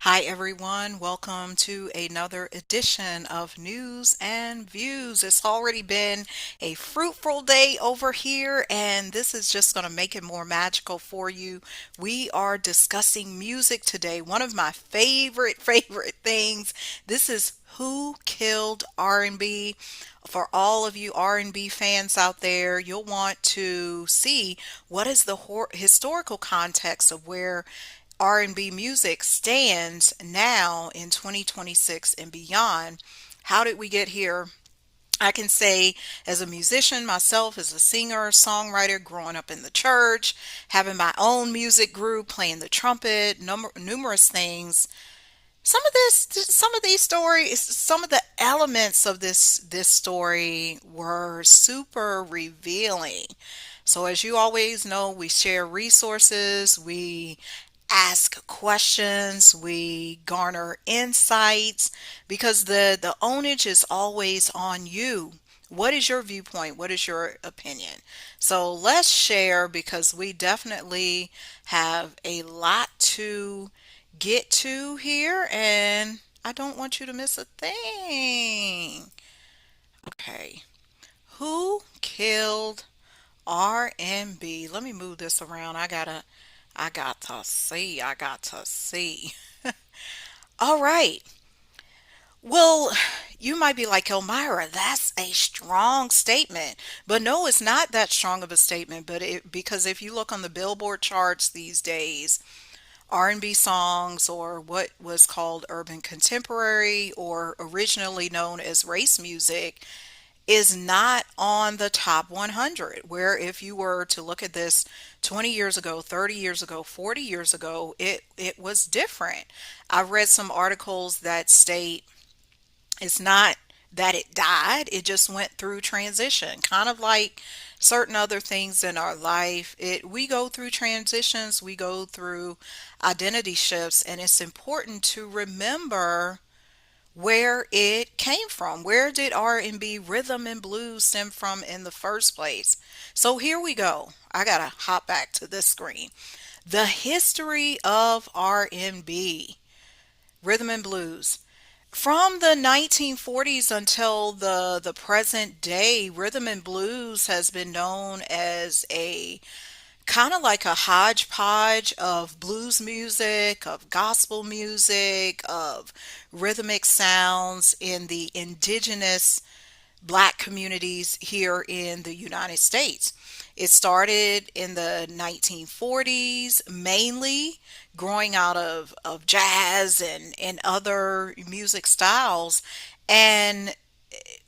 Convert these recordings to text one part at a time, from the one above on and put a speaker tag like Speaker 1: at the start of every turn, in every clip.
Speaker 1: Hi, everyone. Welcome to another edition of News and Views. It's already been a fruitful day over here, and this is just going to make it more magical for you. We are discussing music today. One of my favorite things. This is Who Killed R&B. For all of you R&B fans out there, you'll want to see what is the historical context of where R&B music stands now in 2026 and beyond. How did we get here? I can say, as a musician myself, as a singer, songwriter, growing up in the church, having my own music group, playing the trumpet, numerous things. Some of these stories, some of the elements of this story were super revealing. So, as you always know, we share resources, we ask questions, we garner insights because the onus is always on you. What is your viewpoint? What is your opinion? So let's share because we definitely have a lot to get to here and I don't want you to miss a thing. Okay. Who killed R&B? Let me move this around. I got to see. All right. Well, you might be like, Elmira, that's a strong statement. But no, it's not that strong of a statement. Because if you look on the Billboard charts these days, R&B songs or what was called urban contemporary or originally known as race music is not on the top 100. Where if you were to look at this 20 years ago, 30 years ago, 40 years ago, it was different. I've read some articles that state it's not that it died, it just went through transition, kind of like certain other things in our life. It We go through transitions, we go through identity shifts, and it's important to remember where it came from. Where did R&B rhythm and blues stem from in the first place? So here we go. I got to hop back to this screen. The history of R&B, rhythm and blues. From the 1940s until the present day, rhythm and blues has been known as a kind of like a hodgepodge of blues music, of gospel music, of rhythmic sounds in the indigenous black communities here in the United States. It started in the 1940s, mainly growing out of jazz and other music styles. And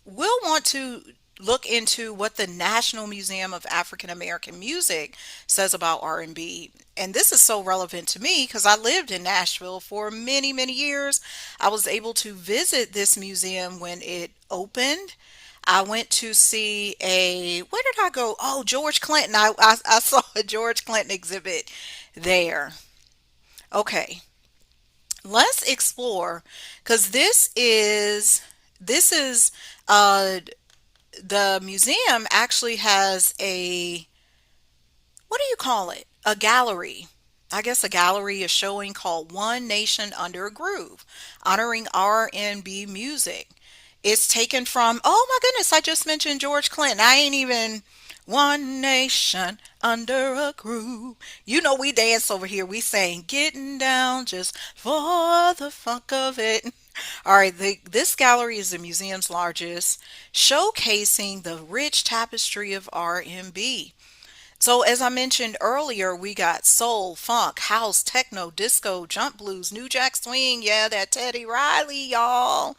Speaker 1: we'll want to look into what the National Museum of African American Music says about R&B. And this is so relevant to me because I lived in Nashville for many years. I was able to visit this museum when it opened. I went to see where did I go? Oh, George Clinton. I saw a George Clinton exhibit there. Okay, let's explore because this is uh the museum actually has what do you call it? A gallery. I guess a gallery is showing called One Nation Under a Groove, honoring R&B music. It's taken from, oh my goodness, I just mentioned George Clinton. I ain't even One Nation Under a Groove. You know, we dance over here. We saying getting down just for the funk of it. All right, this gallery is the museum's largest, showcasing the rich tapestry of R&B. So, as I mentioned earlier, we got soul, funk, house, techno, disco, jump blues, new jack swing. Yeah, that Teddy Riley, y'all.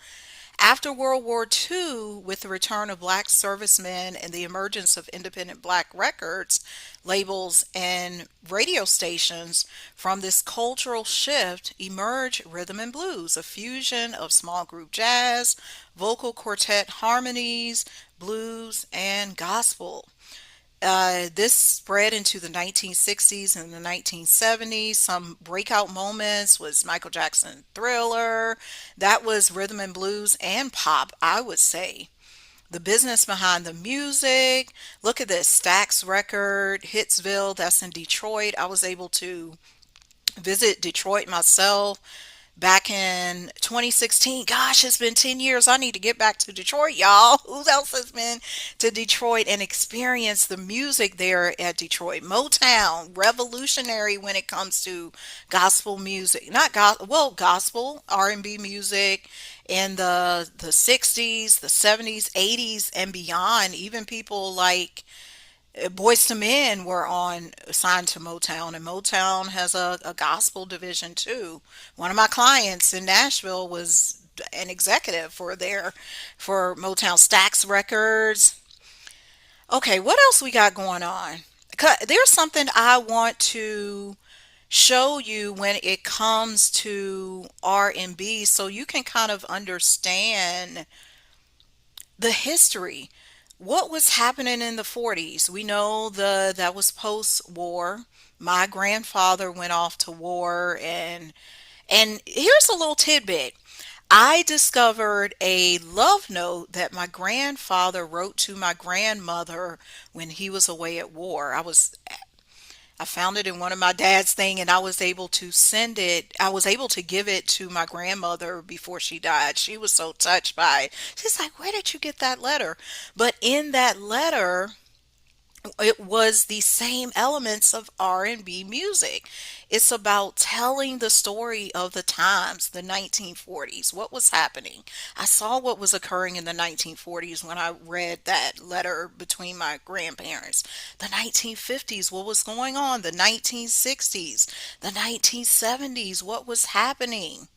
Speaker 1: After World War II, with the return of black servicemen and the emergence of independent black records, labels, and radio stations, from this cultural shift emerged rhythm and blues, a fusion of small group jazz, vocal quartet harmonies, blues, and gospel. This spread into the 1960s and the 1970s. Some breakout moments was Michael Jackson Thriller. That was rhythm and blues and pop, I would say. The business behind the music. Look at this Stax record, Hitsville, that's in Detroit. I was able to visit Detroit myself. back in 2016. Gosh, it's been 10 years. I need to get back to Detroit, y'all. Who else has been to Detroit and experienced the music there at Detroit? Motown, revolutionary when it comes to gospel music. Not well, gospel, R&B music in the 60s, the 70s, 80s and beyond. Even people like Boys to Men were on signed to Motown, and Motown has a gospel division too. One of my clients in Nashville was an executive for Motown Stax Records. Okay, what else we got going on? There's something I want to show you when it comes to R&B so you can kind of understand the history. What was happening in the 40s? We know that was post-war. My grandfather went off to war, and here's a little tidbit. I discovered a love note that my grandfather wrote to my grandmother when he was away at war. I found it in one of my dad's thing, and I was able to send it. I was able to give it to my grandmother before she died. She was so touched by it. She's like, "Where did you get that letter?" But in that letter, it was the same elements of R&B music. It's about telling the story of the times, the 1940s, what was happening. I saw what was occurring in the 1940s when I read that letter between my grandparents. The 1950s, what was going on? The 1960s, the 1970s, what was happening?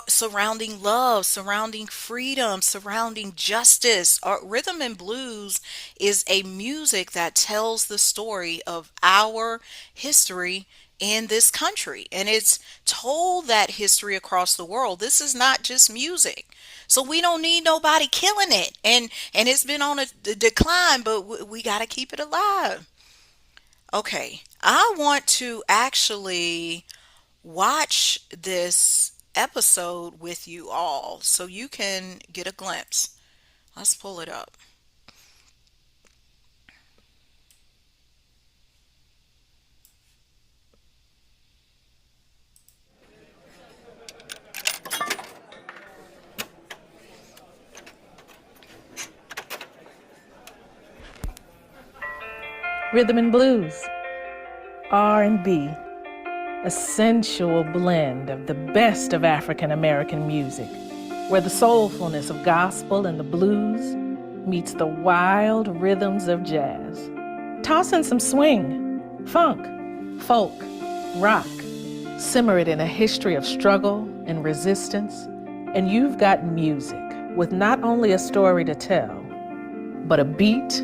Speaker 1: Surrounding love, surrounding freedom, surrounding justice. Rhythm and blues is a music that tells the story of our history in this country, and it's told that history across the world. This is not just music. So we don't need nobody killing it, and it's been on a decline, but we got to keep it alive. Okay, I want to actually watch this episode with you all so you can get a glimpse. Let's pull it up.
Speaker 2: Rhythm and blues, R&B, a sensual blend of the best of African American music, where the soulfulness of gospel and the blues meets the wild rhythms of jazz. Toss in some swing, funk, folk, rock. Simmer it in a history of struggle and resistance, and you've got music with not only a story to tell, but a beat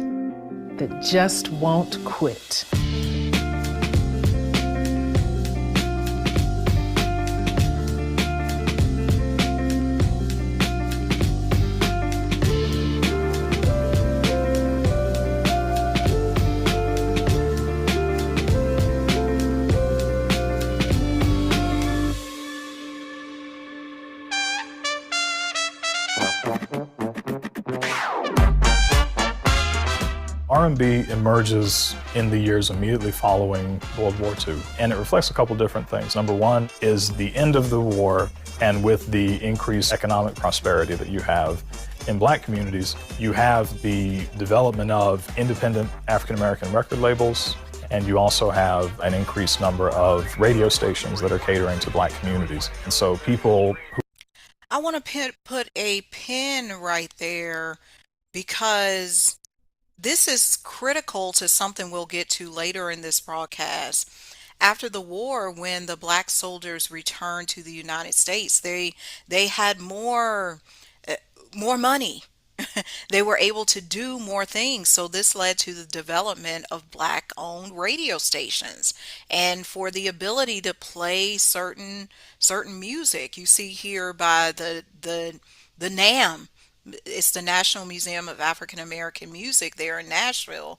Speaker 2: that just won't quit.
Speaker 3: R&B emerges in the years immediately following World War II, and it reflects a couple different things. Number one is the end of the war, and with the increased economic prosperity that you have in black communities, you have the development of independent African American record labels, and you also have an increased number of radio stations that are catering to black communities. And so people who
Speaker 1: I want to put a pin right there because this is critical to something we'll get to later in this broadcast. After the war, when the black soldiers returned to the United States, they had uh, more money. They were able to do more things. So this led to the development of black owned radio stations and for the ability to play certain music. You see here by the NAM. It's the National Museum of African American Music there in Nashville.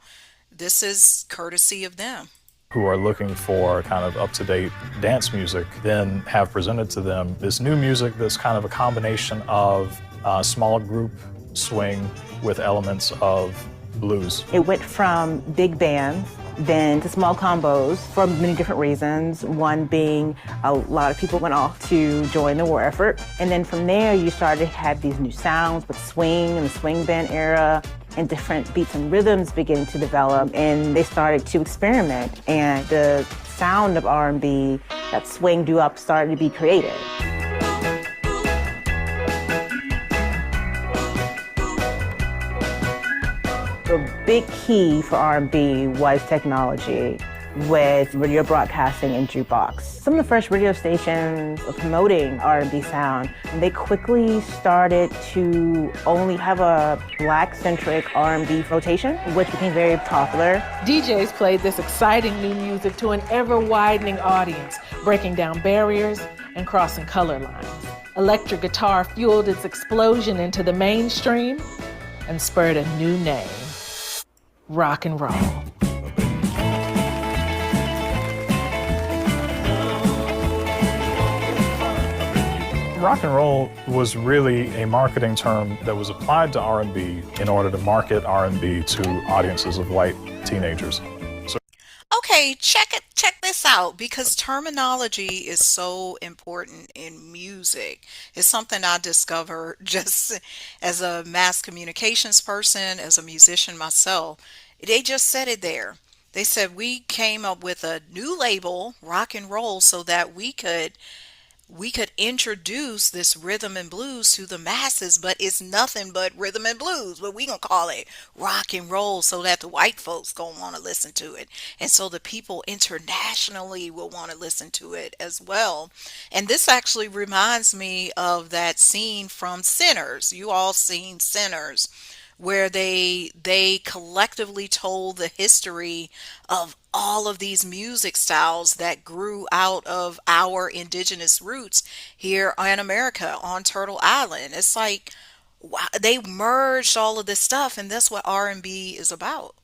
Speaker 1: This is courtesy of them.
Speaker 3: who are looking for kind of up-to-date dance music then have presented to them this new music that's kind of a combination of small group swing with elements of blues.
Speaker 4: It went from big bands then to small combos for many different reasons. One being a lot of people went off to join the war effort. And then from there, you started to have these new sounds with swing and the swing band era, and different beats and rhythms beginning to develop. And they started to experiment. And the sound of R&B, that swing doo-wop, started to be created. The big key for R&B was technology with radio broadcasting and jukebox. Some of the first radio stations were promoting R&B sound, and they quickly started to only have a Black-centric R&B rotation, which became very popular.
Speaker 2: DJs played this exciting new music to an ever-widening audience, breaking down barriers and crossing color lines. Electric guitar fueled its explosion into the mainstream and spurred a new name: rock and roll.
Speaker 3: Rock and roll was really a marketing term that was applied to R&B in order to market R&B to audiences of white teenagers.
Speaker 1: Okay, check this out, because terminology is so important in music. It's something I discovered just as a mass communications person, as a musician myself. They just said it there. They said we came up with a new label, rock and roll, so that we could introduce this rhythm and blues to the masses, but it's nothing but rhythm and blues. But we gonna call it rock and roll so that the white folks gonna want to listen to it, and so the people internationally will want to listen to it as well. And this actually reminds me of that scene from Sinners. You all seen Sinners, where they collectively told the history of all of these music styles that grew out of our indigenous roots here in America on Turtle Island. It's like, wow, they merged all of this stuff, and that's what R&B is about.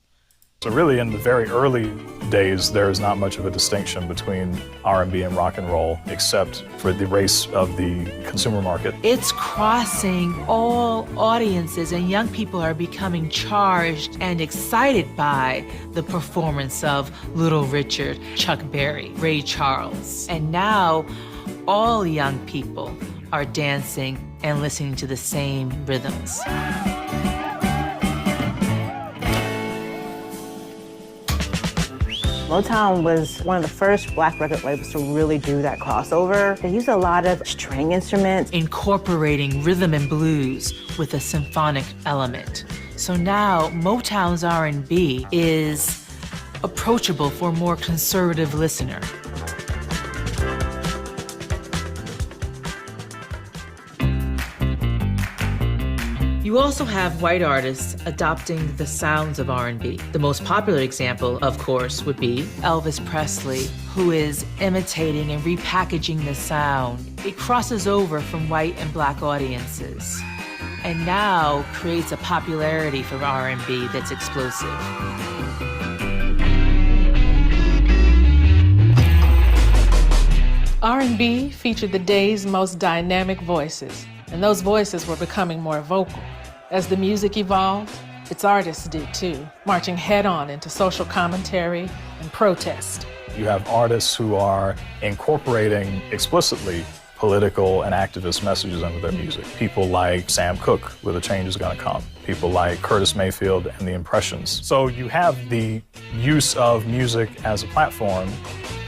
Speaker 3: So really, in the very early days, there is not much of a distinction between R&B and rock and roll, except for the race of the consumer market.
Speaker 5: It's crossing all audiences, and young people are becoming charged and excited by the performance of Little Richard, Chuck Berry, Ray Charles. And now all young people are dancing and listening to the same rhythms.
Speaker 4: Motown was one of the first Black record labels to really do that crossover. They used a lot of string instruments,
Speaker 5: Incorporating rhythm and blues with a symphonic element. So now Motown's R&B is approachable for a more conservative listener. You also have white artists adopting the sounds of R&B. The most popular example, of course, would be Elvis Presley, who is imitating and repackaging the sound. It crosses over from white and Black audiences, and now creates a popularity for R&B that's explosive.
Speaker 2: R&B featured the day's most dynamic voices, and those voices were becoming more vocal. As the music evolved, its artists did too, marching head-on into social commentary and protest.
Speaker 3: You have artists who are incorporating explicitly political and activist messages into their music. People like Sam Cooke, Where the Change is Gonna Come. People like Curtis Mayfield and the Impressions. So you have the use of music as a platform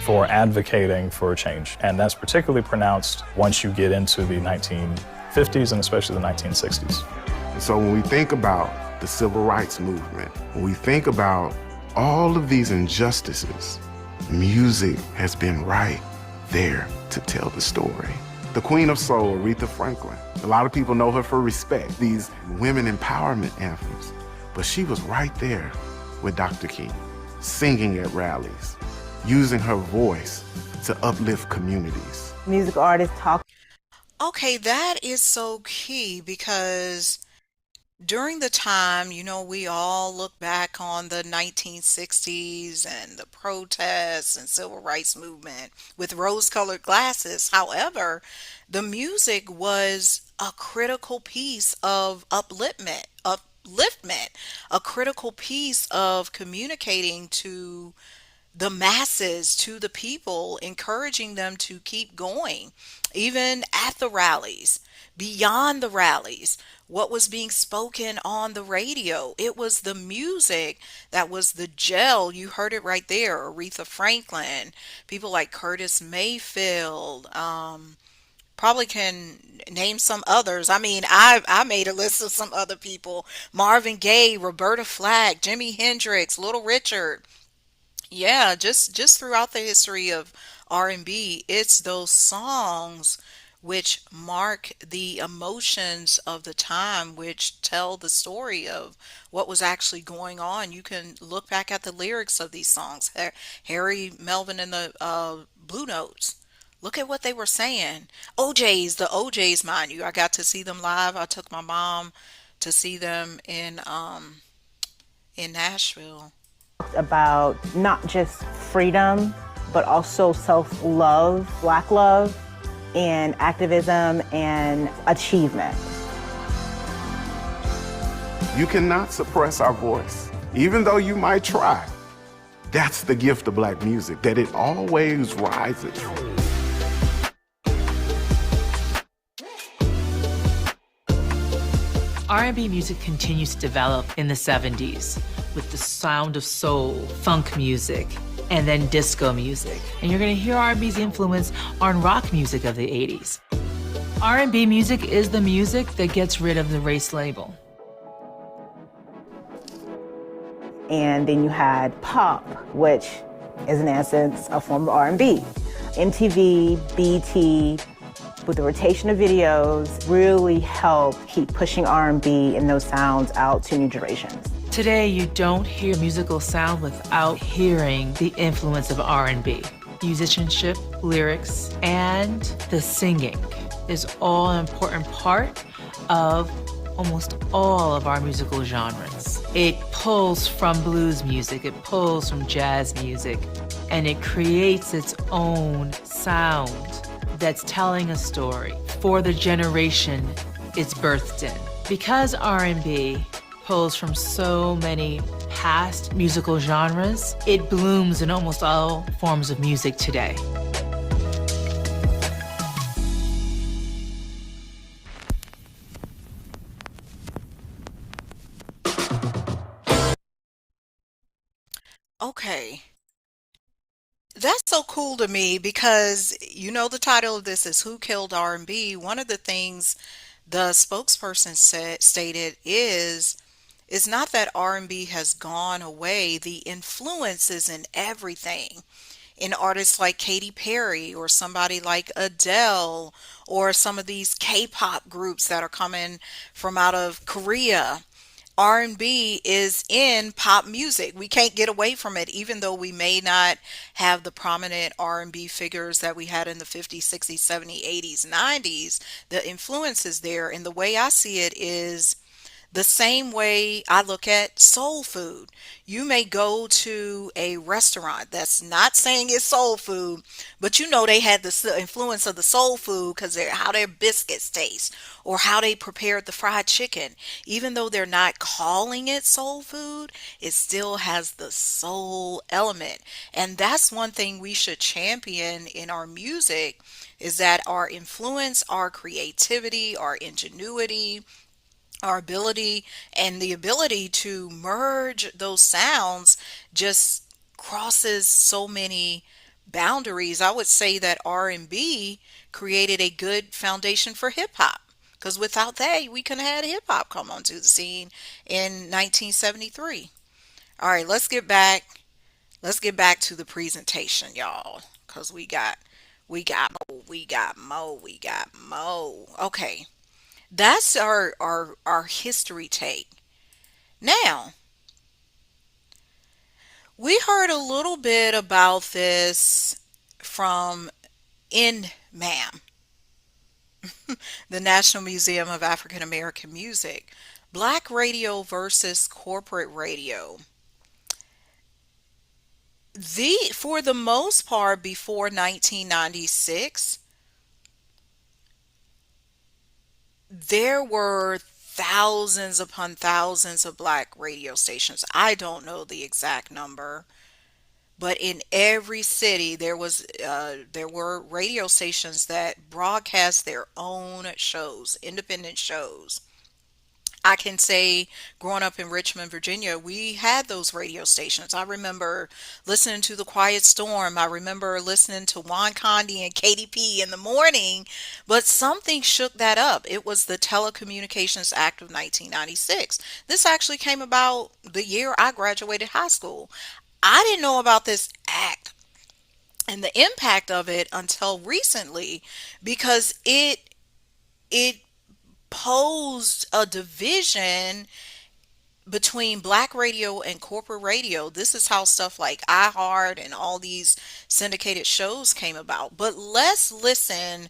Speaker 3: for advocating for a change. And that's particularly pronounced once you get into the 1950s and especially the 1960s.
Speaker 6: So when we think about the civil rights movement, when we think about all of these injustices, music has been right there to tell the story. The Queen of Soul, Aretha Franklin, a lot of people know her for Respect, these women empowerment anthems, but she was right there with Dr. King, singing at rallies, using her voice to uplift communities.
Speaker 4: music artists talk.
Speaker 1: Okay, that is so key, because during the time, we all look back on the 1960s and the protests and civil rights movement with rose-colored glasses. However, the music was a critical piece of upliftment, a critical piece of communicating to the masses, to the people, encouraging them to keep going, even at the rallies, beyond the rallies. What was being spoken on the radio? It was the music that was the gel. You heard it right there. Aretha Franklin, people like Curtis Mayfield, probably can name some others. I mean, I made a list of some other people: Marvin Gaye, Roberta Flack, Jimi Hendrix, Little Richard. Yeah, just throughout the history of R&B, it's those songs which mark the emotions of the time, which tell the story of what was actually going on. You can look back at the lyrics of these songs. Harry Melvin and the Blue Notes. Look at what they were saying. The OJs, mind you, I got to see them live. I took my mom to see them in Nashville.
Speaker 4: About not just freedom, but also self-love, black love, and activism and achievement.
Speaker 6: You cannot suppress our voice, even though you might try. That's the gift of black music, that it always rises.
Speaker 5: R&B music continues to develop in the 70s with the sound of soul, funk music, and then disco music. And you're going to hear R&B's influence on rock music of the 80s. R&B music is the music that gets rid of the race label.
Speaker 4: And then you had pop, which is in essence a form of R&B. MTV, BT, with the rotation of videos, really helped keep pushing R&B and those sounds out to new generations.
Speaker 5: Today, you don't hear musical sound without hearing the influence of R&B. Musicianship, lyrics, and the singing is all an important part of almost all of our musical genres. It pulls from blues music, it pulls from jazz music, and it creates its own sound that's telling a story for the generation it's birthed in. Because R&B pulls from so many past musical genres, it blooms in almost all forms of music today.
Speaker 1: Okay. That's so cool to me because the title of this is Who Killed R&B. One of the things the spokesperson stated is it's not that R&B has gone away. The influence is in everything. In artists like Katy Perry or somebody like Adele or some of these K-pop groups that are coming from out of Korea. R&B is in pop music. We can't get away from it, even though we may not have the prominent R&B figures that we had in the 50s, 60s, 70s, 80s, 90s. The influence is there. And the way I see it is the same way I look at soul food. You may go to a restaurant that's not saying it's soul food, but they had the influence of the soul food because how their biscuits taste or how they prepared the fried chicken. Even though they're not calling it soul food, it still has the soul element. And that's one thing we should champion in our music is that our influence, our creativity, our ingenuity, our ability and the ability to merge those sounds just crosses so many boundaries. I would say that R&B created a good foundation for hip hop because without that we couldn't have had hip hop come onto the scene in 1973. All right, let's get back to the presentation, y'all, because we got more. Okay. That's our history take. Now, we heard a little bit about this from NMAM, the National Museum of African American Music. Black radio versus corporate radio. For the most part, before 1996, there were thousands upon thousands of black radio stations. I don't know the exact number, but in every city there were radio stations that broadcast their own shows, independent shows. I can say growing up in Richmond, Virginia, we had those radio stations. I remember listening to The Quiet Storm. I remember listening to Juan Condi and KDP in the morning, but something shook that up. It was the Telecommunications Act of 1996. This actually came about the year I graduated high school. I didn't know about this act and the impact of it until recently because it posed a division between black radio and corporate radio. This is how stuff like iHeart and all these syndicated shows came about. But let's listen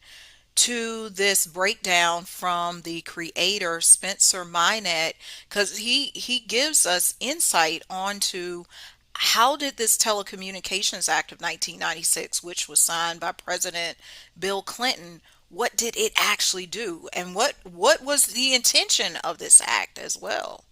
Speaker 1: to this breakdown from the creator Spencer Minett because he gives us insight onto how did this Telecommunications Act of 1996, which was signed by President Bill Clinton, what did it actually do, and what was the intention of this act as well?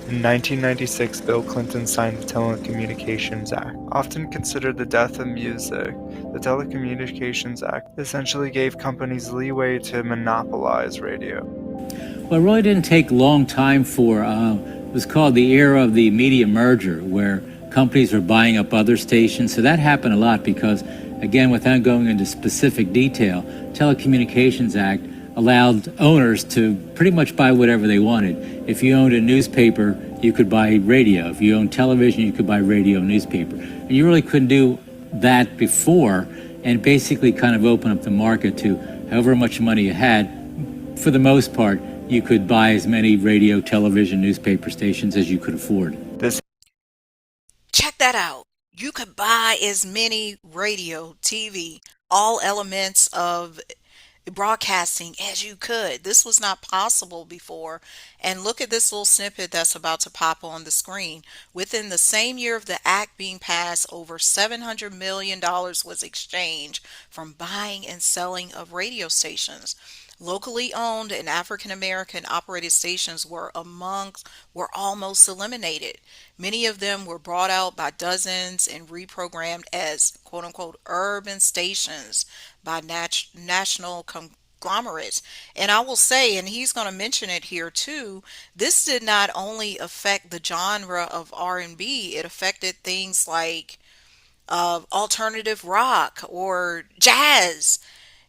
Speaker 7: In 1996, Bill Clinton signed the Telecommunications Act. Often considered the death of music, the Telecommunications Act essentially gave companies leeway to monopolize radio.
Speaker 8: Well, it really didn't take a long time for, it was called the era of the media merger, where companies were buying up other stations. So that happened a lot because, again, without going into specific detail, Telecommunications Act allowed owners to pretty much buy whatever they wanted. If you owned a newspaper, you could buy radio. If you owned television, you could buy radio and newspaper. And you really couldn't do that before, and basically kind of open up the market to however much money you had. For the most part, you could buy as many radio, television, newspaper stations as you could afford.
Speaker 7: This
Speaker 1: Check that out. You could buy as many radio, TV, all elements of broadcasting as you could. This was not possible before. And look at this little snippet that's about to pop on the screen. Within the same year of the act being passed, over $700 million was exchanged from buying and selling of radio stations. Locally owned and African American operated stations were almost eliminated. Many of them were brought out by dozens and reprogrammed as quote unquote urban stations by national conglomerates. And I will say, and he's going to mention it here too, this did not only affect the genre of R&B, it affected things like alternative rock or jazz.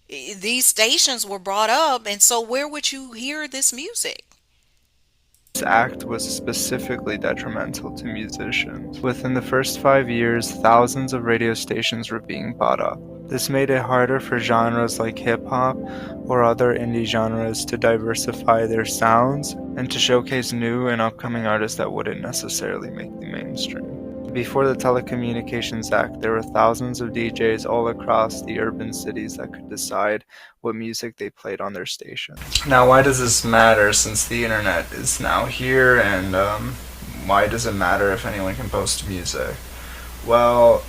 Speaker 1: These stations were brought up, and so where would you hear this music?
Speaker 7: act was specifically detrimental to musicians. Within the first 5 years, thousands of radio stations were being bought up. This made it harder for genres like hip-hop or other indie genres to diversify their sounds and to showcase new and upcoming artists that wouldn't necessarily make the mainstream. Before the Telecommunications Act, there were thousands of DJs all across the urban cities that could decide what music they played on their station. Now, why does this matter since the internet is now here, and why does it matter if anyone can post music? Well,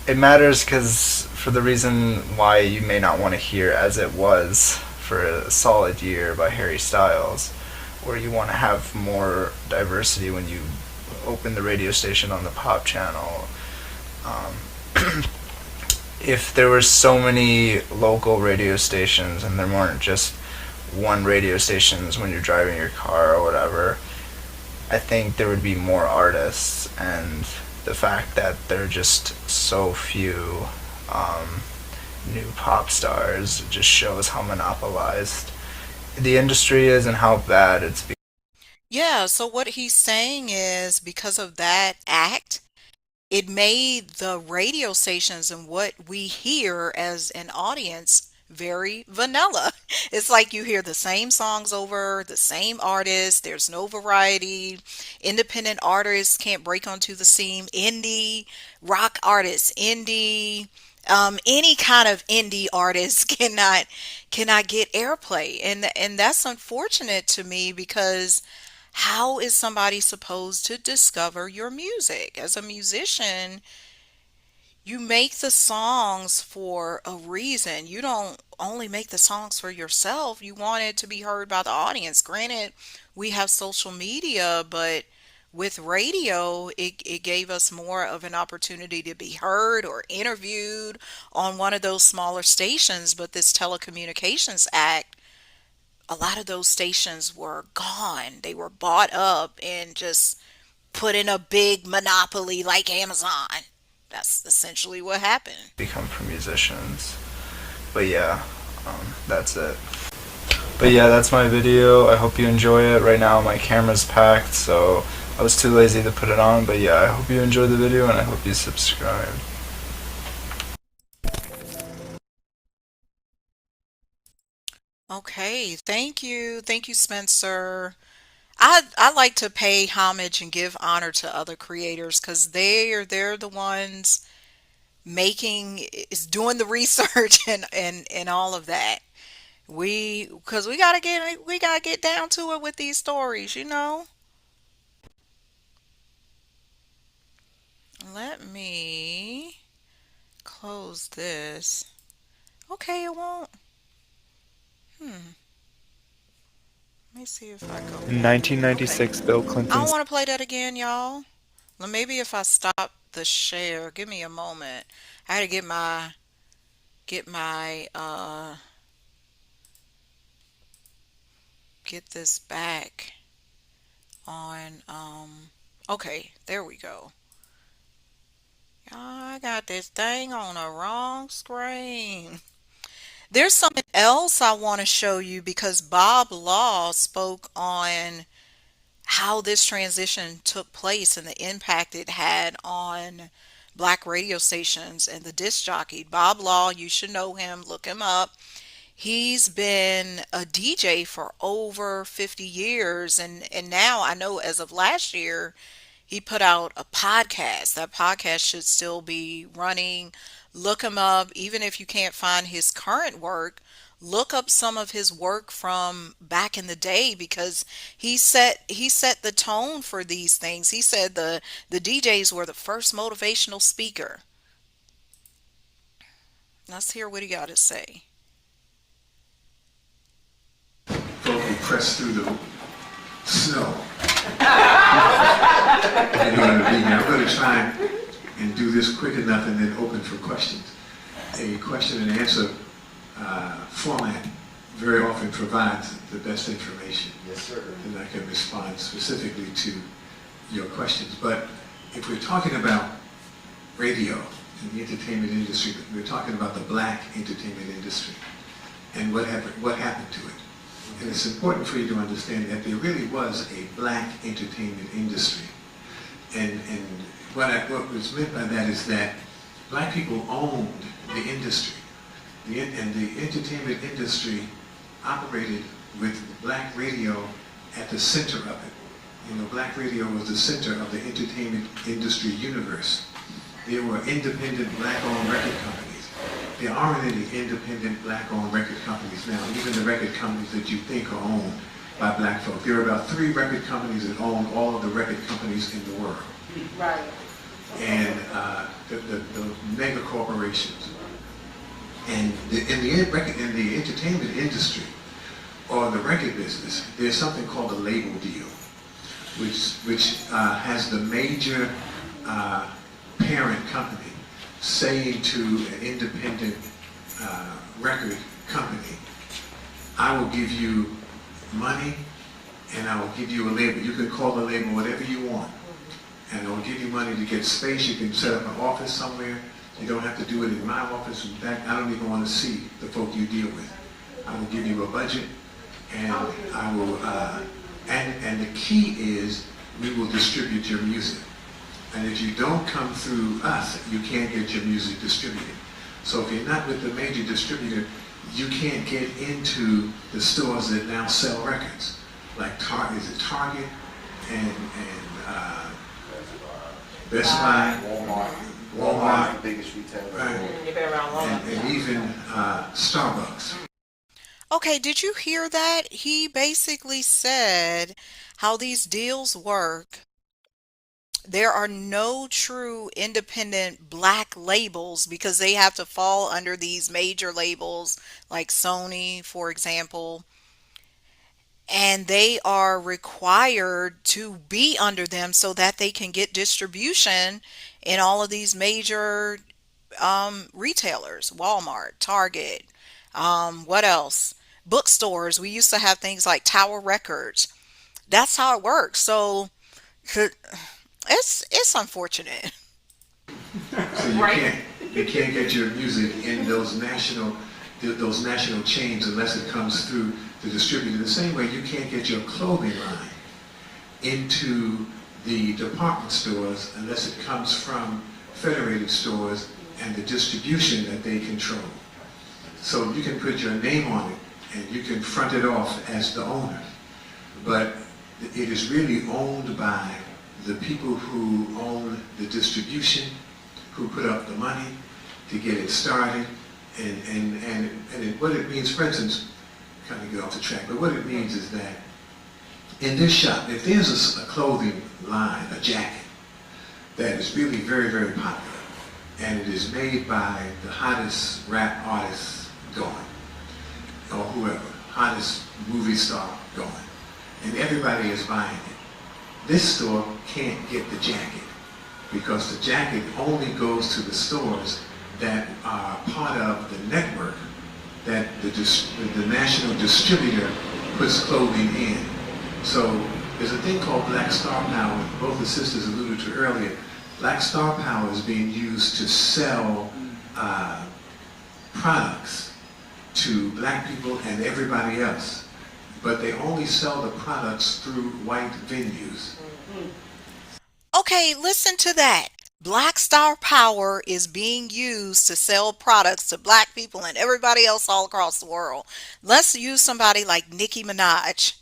Speaker 7: it matters because for the reason why you may not want to hear As It Was for a solid year by Harry Styles, or you want to have more diversity when you open the radio station on the pop channel. If there were so many local radio stations and there weren't just one radio stations when you're driving your car or whatever, I think there would be more artists, and the fact that there are just so few new pop stars just shows how monopolized the industry is and how bad it's become.
Speaker 1: Yeah, so what he's saying is because of that act, it made the radio stations and what we hear as an audience very vanilla. It's like you hear the same songs over, the same artists, there's no variety. Independent artists can't break onto the scene. Indie, rock artists, indie, any kind of indie artist cannot get airplay. And that's unfortunate to me because how is somebody supposed to discover your music? As a musician, You make the songs for a reason. You don't only make the songs for yourself. You want it to be heard by the audience. Granted, we have social media, but with radio, it gave us more of an opportunity to be heard or interviewed on one of those smaller stations. But this Telecommunications Act, a lot of those stations were gone. They were bought up and just put in a big monopoly like Amazon. That's essentially what happened.
Speaker 7: Become for musicians. But yeah, that's it. But yeah, that's my video. I hope you enjoy it. Right now my camera's packed, so I was too lazy to put it on. But yeah, I hope you enjoyed the video and I hope you subscribe.
Speaker 1: Okay, thank you. Thank you, Spencer. I like to pay homage and give honor to other creators because they're the ones making is doing the research and all of that. Because we gotta get down to it with these stories, you know. Let me close this. Okay, it won't. Hmm. Let me see if I go
Speaker 7: In
Speaker 1: back. Okay.
Speaker 7: 1996, Bill
Speaker 1: I don't
Speaker 7: Clinton's
Speaker 1: want to play that again, y'all. Well, maybe if I stop the share, give me a moment. I had to get my get this back on okay, there we go. I got this thing on the wrong screen. There's something else I want to show you because Bob Law spoke on how this transition took place and the impact it had on black radio stations and the disc jockey. Bob Law, you should know him, look him up. He's been a DJ for over 50 years and now I know as of last year he put out a podcast. That podcast should still be running. Look him up even if you can't find his current work. Look up some of his work from back in the day because he set the tone for these things. He said the DJs were the first motivational speaker. Let's hear what he got to say.
Speaker 9: Folk who press through the snow. And you're going to be now. I'm going to try and do this quick enough and then open for questions. A question and answer format very often provides the best information. Yes, sir. And I can respond specifically to your questions. But if we're talking about radio and the entertainment industry, we're talking about the black entertainment industry and what happened to it. And it's important for you to understand that there really was a black entertainment industry. And what was meant by that is that black people owned the industry. And the entertainment industry operated with black radio at the center of it. You know, black radio was the center of the entertainment industry universe. There were independent black-owned record companies. There aren't any independent black-owned record companies now, even the record companies that you think are owned by black folk. There are about 3 record companies that own all of the record companies in the world. Right. And the mega corporations. And in the entertainment industry, or the record business, there's something called a label deal, which has the major parent company saying to an independent record company, I will give you money and I will give you a label. You can call the label whatever you want. And I will give you money to get space. You can set up an office somewhere. You don't have to do it in my office. In fact, I don't even want to see the folk you deal with. I will give you a budget and I will, and the key is we will distribute your music. And if you don't come through us, you can't get your music distributed. So if you're not with the major distributor, you can't get into the stores that now sell records. Like Target and Best Buy, Walmart, biggest retailer, right? And even Starbucks.
Speaker 1: Okay, did you hear that? He basically said how these deals work. there are no true independent black labels because they have to fall under these major labels like Sony, for example, and they are required to be under them so that they can get distribution in all of these major retailers, Walmart, Target, what else? Bookstores. We used to have things like Tower Records. That's how it works. So it's unfortunate.
Speaker 9: So you can't get your music in those national chains unless it comes through the distributor. The same way you can't get your clothing line into the department stores unless it comes from federated stores and the distribution that they control. So you can put your name on it and you can front it off as the owner, but it is really owned by the people who own the distribution, who put up the money to get it started, and what it means, for instance, kind of get off the track, but what it means is that in this shop, if there's a clothing line, a jacket, that is really very, very popular, and it is made by the hottest rap artist going, or whoever, hottest movie star going, and everybody is buying it, this store can't get the jacket because the jacket only goes to the stores that are part of the network that the national distributor puts clothing in. So there's a thing called Black Star Power, both the sisters alluded to earlier. Black Star Power is being used to sell products to black people and everybody else, but they only sell the products through white venues.
Speaker 1: Okay, listen to that. Black Star Power is being used to sell products to black people and everybody else all across the world. Let's use somebody like Nicki Minaj.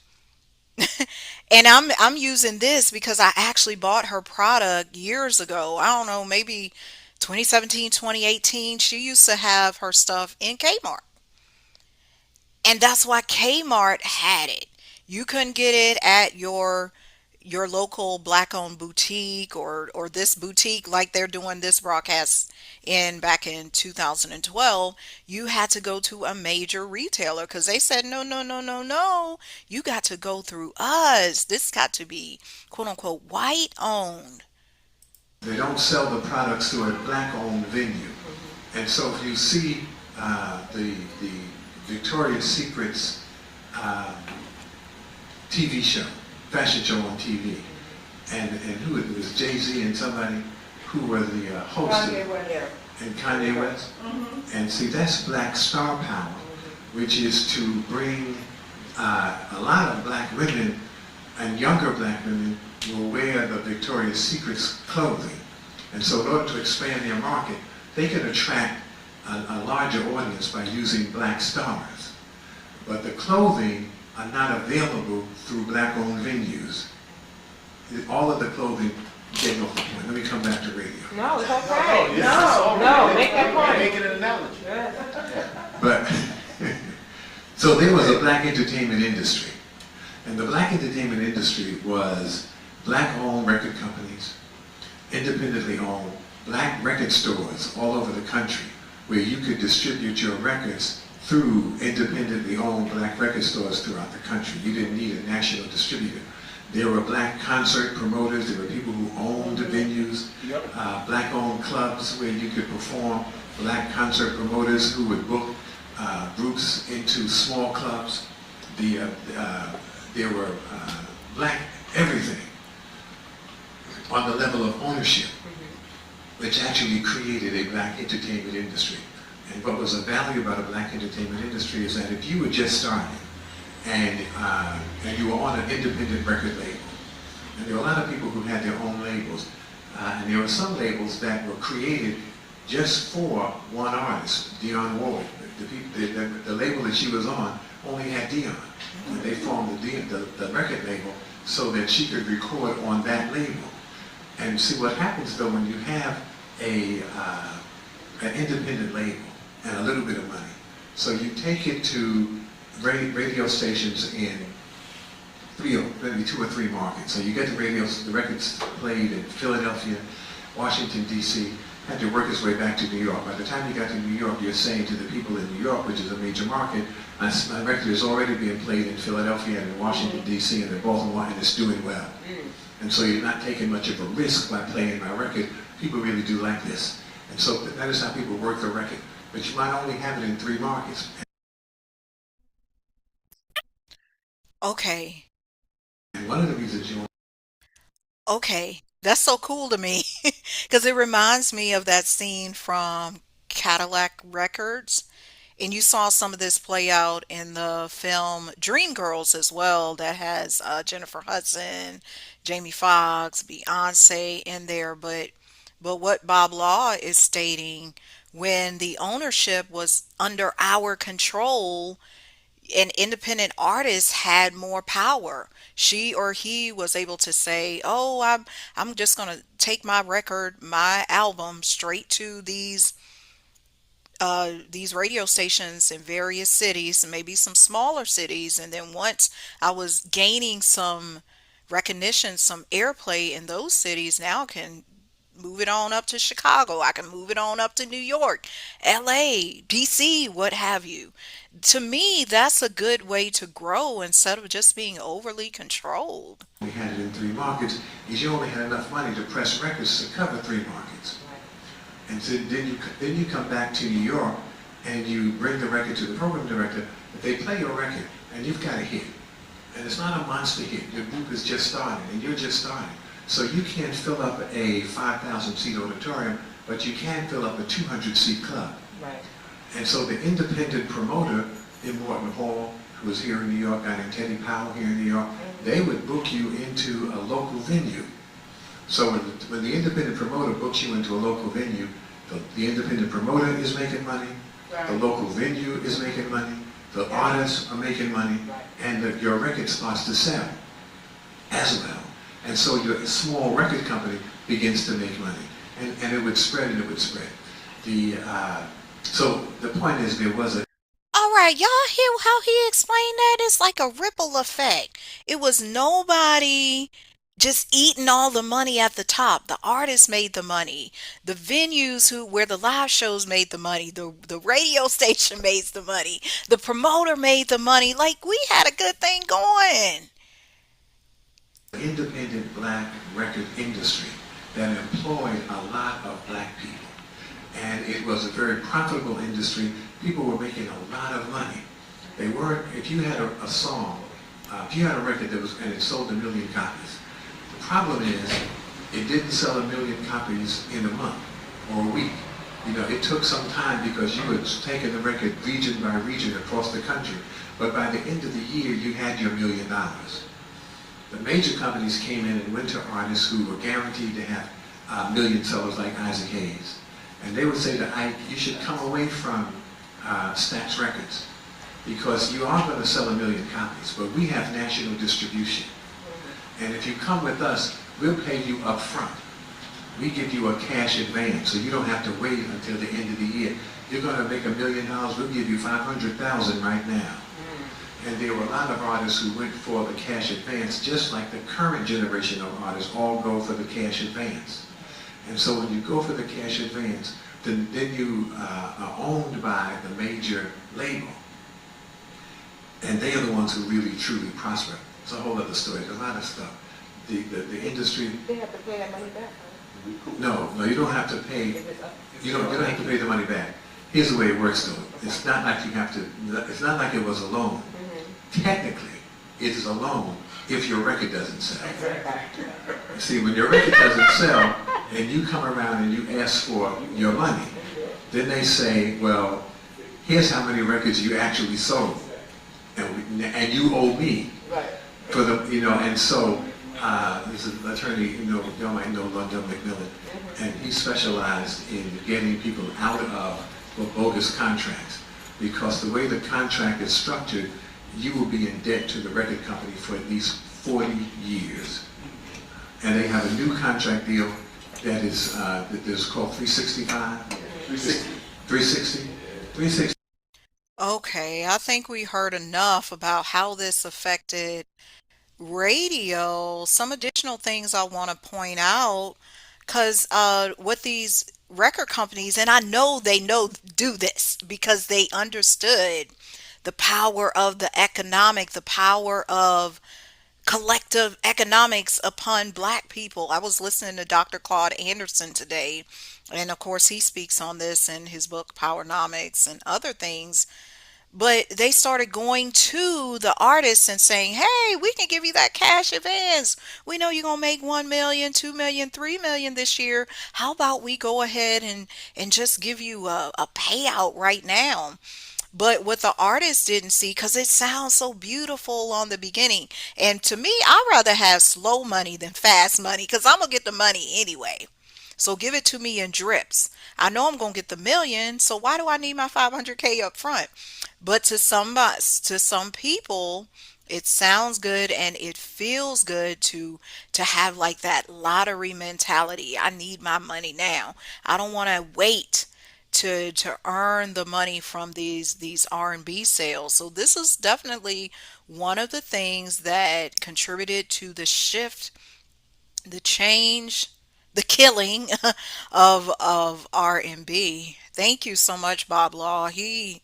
Speaker 1: And I'm using this because I actually bought her product years ago. I don't know, maybe 2017, 2018. She used to have her stuff in Kmart. And that's why Kmart had it. You couldn't get it at your local black owned boutique or this boutique like they're doing this broadcast in back in 2012. You had to go to a major retailer because they said no, no, no, no, no, you got to go through us. This got to be quote unquote white owned.
Speaker 9: They don't sell the products to a black owned venue. And so if you see the Victoria's Secret's TV show, fashion show on TV, and who it was, Jay-Z and somebody who were the hosts, and Kanye West. And see, that's Black Star Power, which is to bring a lot of black women and younger black women will wear the Victoria's Secret's clothing. And so in order to expand their market, they can attract a larger audience by using black stars. But the clothing are not available through black-owned venues. All of the clothing, getting off the point. Let me come back to radio.
Speaker 2: No, it's okay. No, make that point.
Speaker 10: Make it an analogy.
Speaker 9: But, so there was a black entertainment industry. And the black entertainment industry was black-owned record companies, independently owned, black record stores all over the country where you could distribute your records through independently owned black record stores throughout the country. You didn't need a national distributor. There were black concert promoters, there were people who owned the venues, black-owned clubs where you could perform, black concert promoters who would book groups into small clubs. There were black everything on the level of ownership, which actually created a black entertainment industry. And what was of value about a black entertainment industry is that if you were just starting and you were on an independent record label, and there were a lot of people who had their own labels, and there were some labels that were created just for one artist, Dionne Warwick. The label that she was on only had Dionne. And they formed the record label so that she could record on that label. And see what happens though when you have an independent label and a little bit of money. So you take it to radio stations in maybe two or three markets. So you get the records played in Philadelphia, Washington, D.C., had to work its way back to New York. By the time you got to New York, you're saying to the people in New York, which is a major market, my record is already being played in Philadelphia and in Washington, D.C., and in Baltimore, and it's doing well. And so you're not taking much of a risk by playing my record. People really do like this. And so that is how people work the record. But you might only have it in three markets.
Speaker 1: Okay.
Speaker 9: And one of the reasons you
Speaker 1: Okay. That's so cool to me because it reminds me of that scene from Cadillac Records. And you saw some of this play out in the film Dreamgirls as well, that has Jennifer Hudson, Jamie Foxx, Beyonce in there. But what Bob Law is stating, when the ownership was under our control, an independent artist had more power. She or he was able to say, "Oh, I'm just going to take my record, my album straight to these radio stations in various cities, maybe some smaller cities, and then once I was gaining some recognition, some airplay in those cities, now I can move it on up to Chicago. I can move it on up to New York, LA, DC, what have you." To me, that's a good way to grow instead of just being overly controlled.
Speaker 9: only had it in three markets is you only had enough money to press records to cover three markets. And so then you come back to New York and you bring the record to the program director. If they play your record and you've got a hit, and it's not a monster hit, your group is just starting and you're just starting. So you can't fill up a 5,000 seat auditorium, but you can fill up a 200 seat club.
Speaker 4: Right.
Speaker 9: And so the independent promoter in Morton Hall, who was here in New York, guy named Teddy Powell here in New York, they would book you into a local venue. So when the independent promoter books you into a local venue, the independent promoter is making money, the local venue is making money, the artists are making money, and your record starts to sell as well. And so your small record company begins to make money. And it would spread and it would spread. So the point is there was a
Speaker 1: All right, y'all hear how he explained that? It's like a ripple effect. It was nobody just eating all the money at the top. The artist made the money. The venues where the live shows made the money. The radio station made the money. The promoter made the money. Like we had a good thing going.
Speaker 9: independent black record industry that employed a lot of black people. And it was a very profitable industry. People were making a lot of money. They weren't, if you had a song, if you had a record that was, and it sold 1 million copies, the problem is it didn't sell 1 million copies in a month or a week. You know, it took some time because you were taking the record region by region across the country. But by the end of the year, you had your $1 million. The major companies came in and went to artists who were guaranteed to have million sellers like Isaac Hayes. And they would say to Ike, you should come away from Stax Records because you are going to sell 1 million copies, but we have national distribution. And if you come with us, we'll pay you up front. We give you a cash advance, so you don't have to wait until the end of the year. You're going to make $1 million, we'll give you 500,000 right now. And there were a lot of artists who went for the cash advance, just like the current generation of artists all go for the cash advance. And so when you go for the cash advance, then you are owned by the major label. And they are the ones who really, truly prosper. It's a whole other story. There's a lot of stuff. The industry...
Speaker 4: They have to pay that money back, right?
Speaker 9: No, you don't have to pay. You don't have to pay the money back. Here's the way it works, though. It's not like you have to. It's not like it was a loan. Technically, it is a loan if your record doesn't sell. See, when your record doesn't sell, and you come around and you ask for your money, then they say, well, here's how many records you actually sold, and you owe me for the, and so. There's an attorney, y'all might know London McMillan, and he specialized in getting people out of bogus contracts, because the way the contract is structured, you will be in debt to the record company for at least 40 years. And they have a new contract deal that is called 365. 360. 360. 360.
Speaker 1: Okay, I think we heard enough about how this affected radio, some additional things I want to point out, because with these record companies, and I know they know do this because they understood the power of the economic, the power of collective economics upon black people. I was listening to Dr. Claude Anderson today, and of course he speaks on this in his book Powernomics and other things. But they started going to the artists and saying, "Hey, we can give you that cash advance. We know you're gonna make 1 million, 2 million, 3 million this year. How about we go ahead and just give you a payout right now?" But what the artist didn't see, because it sounds so beautiful on the beginning. And to me, I'd rather have slow money than fast money because I'm going to get the money anyway. So give it to me in drips. I know I'm going to get the million, so why do I need my 500K up front? But to some people, it sounds good and it feels good to have like that lottery mentality. I need my money now. I don't want to wait to earn the money from these R&B sales. So this is definitely one of the things that contributed to the shift, the change, the killing of R&B. Thank you so much, Bob Law. He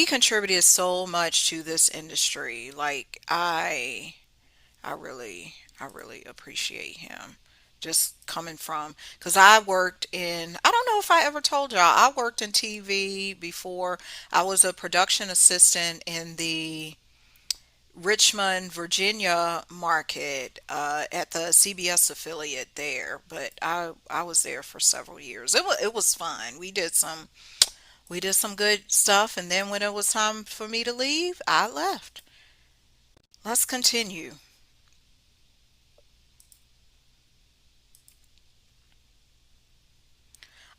Speaker 1: contributed so much to this industry. Like I really appreciate him. Just coming from, because I worked in, I don't know if I ever told y'all, I worked in TV before. I was a production assistant in the Richmond, Virginia market at the CBS affiliate there, but I was there for several years. It was fun. We did some good stuff, and then when it was time for me to leave, I left. Let's continue.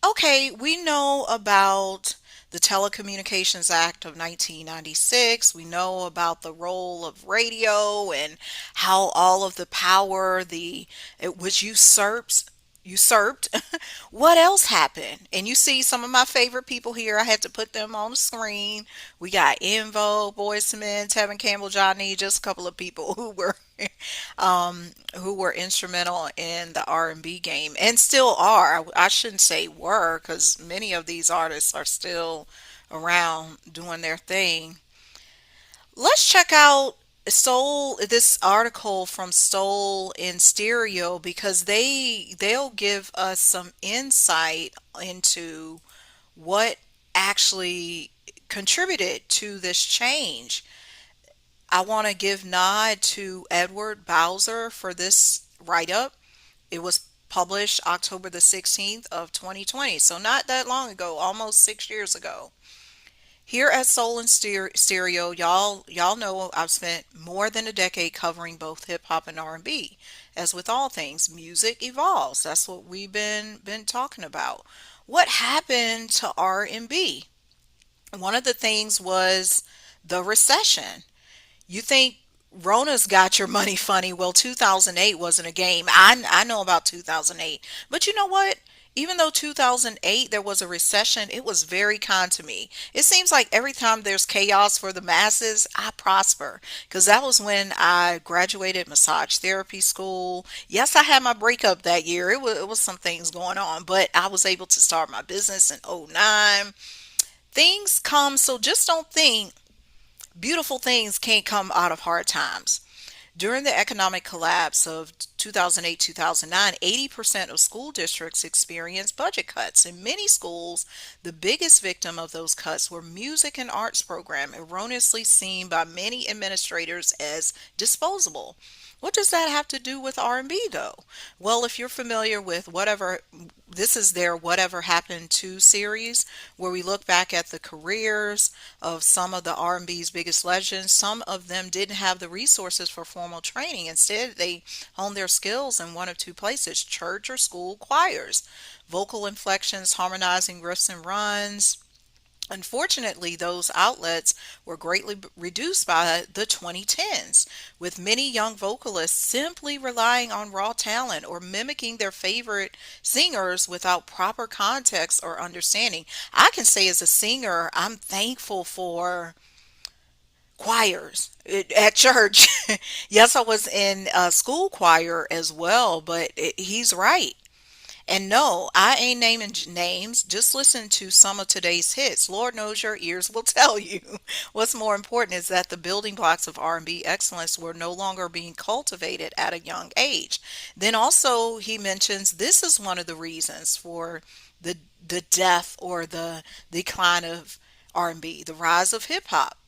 Speaker 1: Okay, we know about the Telecommunications Act of 1996. We know about the role of radio and how all of the power the it was usurped. What else happened? And you see some of my favorite people here. I had to put them on the screen. We got Invo, Boyz II Men, Tevin Campbell, Johnny, just a couple of people who were instrumental in the R&B game and still are. I shouldn't say were, because many of these artists are still around doing their thing. Let's check out Soul, this article from Soul in Stereo, because they'll give us some insight into what actually contributed to this change. I want to give nod to Edward Bowser for this write-up. It was published October the 16th of 2020, so not that long ago, almost 6 years ago. Here at Soul and Stereo, y'all know I've spent more than a decade covering both hip hop and R&B. As with all things, music evolves. That's what we've been talking about. What happened to R&B? One of the things was the recession. You think Rona's got your money funny? Well, 2008 wasn't a game. I know about 2008. But you know what? Even though 2008 there was a recession, it was very kind to me. It seems like every time there's chaos for the masses, I prosper. Because that was when I graduated massage therapy school. Yes, I had my breakup that year. It was some things going on, but I was able to start my business in '09. Things come, so just don't think beautiful things can't come out of hard times. During the economic collapse of 2008 2009, 80% of school districts experienced budget cuts. In many schools, the biggest victim of those cuts were music and arts program, erroneously seen by many administrators as disposable. What does that have to do with R&B though? Well, if you're familiar with whatever, this is their Whatever Happened To series, where we look back at the careers of some of the R&B's biggest legends. Some of them didn't have the resources for formal training. Instead, they honed their skills in one of two places: church or school choirs, vocal inflections, harmonizing riffs and runs. Unfortunately, those outlets were greatly reduced by the 2010s, with many young vocalists simply relying on raw talent or mimicking their favorite singers without proper context or understanding. I can say as a singer, I'm thankful for choirs at church. Yes, I was in a school choir as well, but he's right. And no, I ain't naming names. Just listen to some of today's hits. Lord knows your ears will tell you. What's more important is that the building blocks of R&B excellence were no longer being cultivated at a young age. Then also he mentions this is one of the reasons for the the death or the decline of R&B, the rise of hip hop.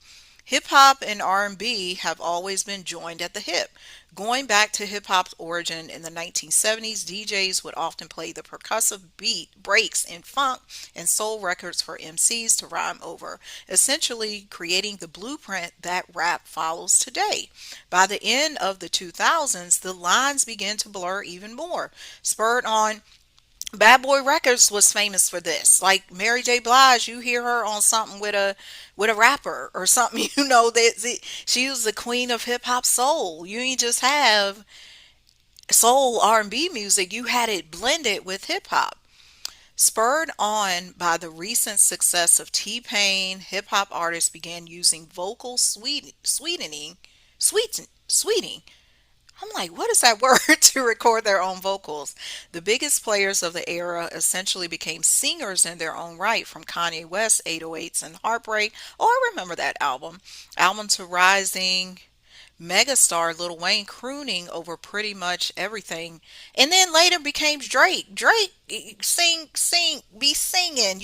Speaker 1: Hip hop and R&B have always been joined at the hip. Going back to hip hop's origin in the 1970s, DJs would often play the percussive beat breaks in funk and soul records for MCs to rhyme over, essentially creating the blueprint that rap follows today. By the end of the 2000s, the lines began to blur even more, spurred on Bad Boy Records was famous for this. Like Mary J. Blige, you hear her on something with a rapper or something. She was the queen of hip hop soul. You ain't just have soul R&B music. You had it blended with hip hop. Spurred on by the recent success of T-Pain, hip hop artists began using vocal sweetening. I'm like, what is that word to record their own vocals? The biggest players of the era essentially became singers in their own right, from Kanye West, 808s and Heartbreak. Oh, I remember that album. Album to rising megastar Lil Wayne crooning over pretty much everything, and then later became Drake. Drake be singing,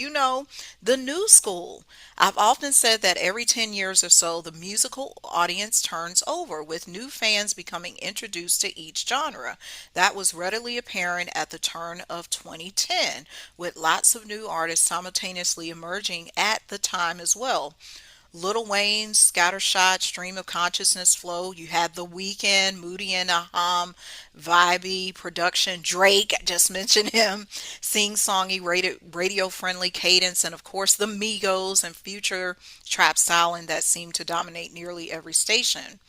Speaker 1: the new school. I've often said that every 10 years or so, the musical audience turns over, with new fans becoming introduced to each genre. That was readily apparent at the turn of 2010, with lots of new artists simultaneously emerging at the time as well. Little Wayne's scattershot stream of consciousness flow. You had The Weeknd, Moody and Aham, vibey production. Drake, I just mentioned him, sing-songy, radio-friendly cadence, and of course the Migos and Future trap styling that seemed to dominate nearly every station.